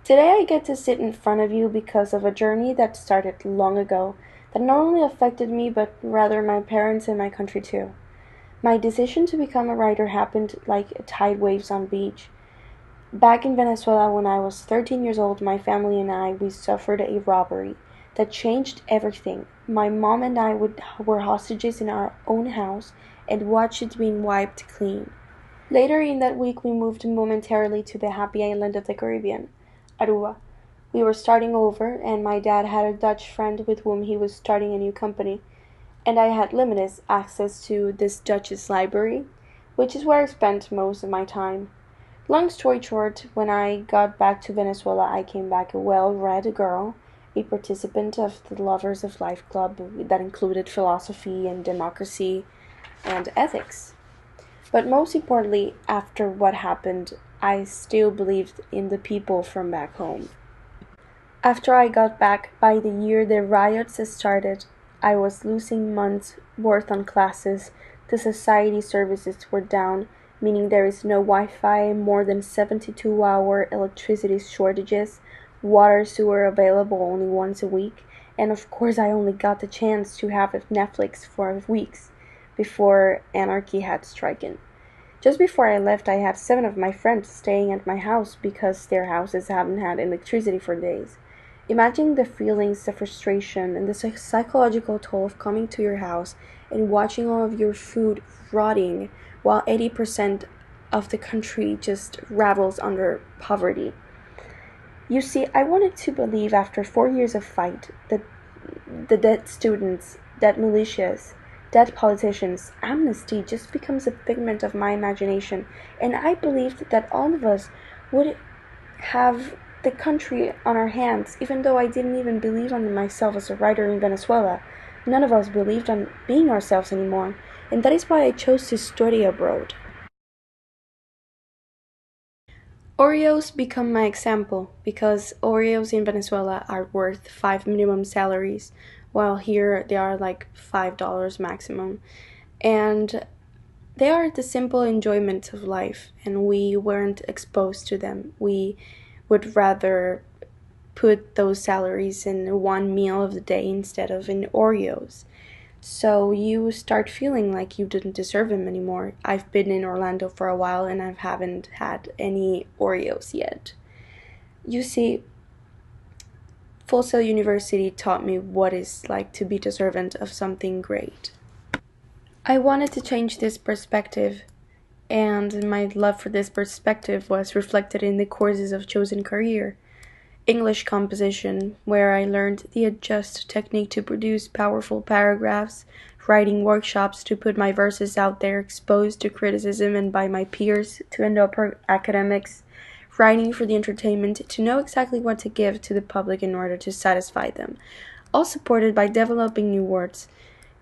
Today I get to sit in front of you because of a journey that started long ago, that not only affected me but rather my parents and my country too. My decision to become a writer happened like tide waves on beach. Back in Venezuela when I was 13 years old, my family and we suffered a robbery that changed everything. My mom and were hostages in our own house and watched it being wiped clean. Later in that week we moved momentarily to the happy island of the Caribbean, Aruba. We were starting over, and my dad had a Dutch friend with whom he was starting a new company, and I had limited access to this Dutch's library, which is where I spent most of my time. Long story short, when I got back to Venezuela, I came back a well read girl, a participant of the Lovers of Life Club that included philosophy and democracy and ethics. But most importantly, after what happened, I still believed in the people from back home. After I got back, by the year the riots started, I was losing months' worth on classes, the society services were down, meaning there is no Wi-Fi, more than 72-hour electricity shortages, water sewer available only once a week, and of course I only got the chance to have Netflix for weeks before anarchy had stricken. Just before I left, I had 7 of my friends staying at my house because their houses haven't had electricity for days. Imagine the feelings, the frustration, and the psychological toll of coming to your house and watching all of your food rotting while 80% of the country just ravels under poverty. You see, I wanted to believe after 4 years of fight that the dead students, dead militias, dead politicians, amnesty just becomes a figment of my imagination, and I believed that all of us would have the country on our hands, even though I didn't even believe on myself as a writer in Venezuela. None of us believed on being ourselves anymore, and that is why I chose to study abroad. Oreos become my example because Oreos in Venezuela are worth 5 minimum salaries, while here they are like $5 maximum. And they are the simple enjoyment of life, and we weren't exposed to them. We would rather put those salaries in one meal of the day instead of in Oreos. So you start feeling like you didn't deserve them anymore. I've been in Orlando for a while and I haven't had any Oreos yet. You see, Full Sail University taught me what it's like to be deserving of something great. I wanted to change this perspective, and my love for this perspective was reflected in the courses of chosen career. English composition, where I learned the adjust technique to produce powerful paragraphs, writing workshops to put my verses out there exposed to criticism and by my peers to end up academics, writing for the entertainment to know exactly what to give to the public in order to satisfy them, all supported by developing new words,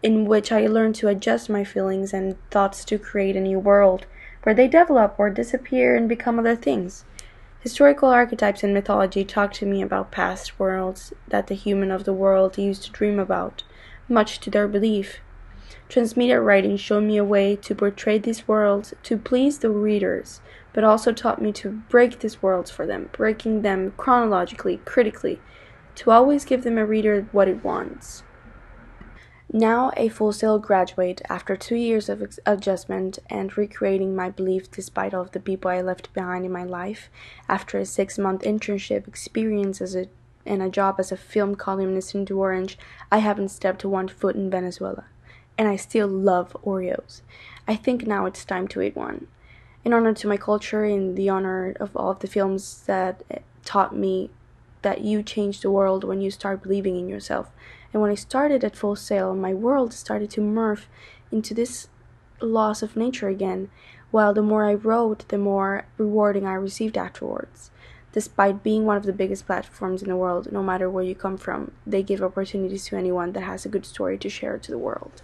in which I learned to adjust my feelings and thoughts to create a new world, where they develop or disappear and become other things. Historical archetypes and mythology talk to me about past worlds that the human of the world used to dream about, much to their belief. Transmedia writing showed me a way to portray these worlds to please the readers, but also taught me to break these worlds for them, breaking them chronologically, critically, to always give them a reader what it wants. Now a Full Sail graduate, after 2 years of adjustment and recreating my belief despite all of the people I left behind in my life, after a 6-month internship experience and a job as a film columnist in Orange, I haven't stepped one foot in Venezuela. And I still love Oreos. I think now it's time to eat one. In honor to my culture, in the honor of all of the films that taught me that you change the world when you start believing in yourself. And when I started at Full Sail, my world started to morph into this loss of nature again, while the more I wrote, the more rewarding I received afterwards. Despite being one of the biggest platforms in the world, no matter where you come from, they give opportunities to anyone that has a good story to share to the world.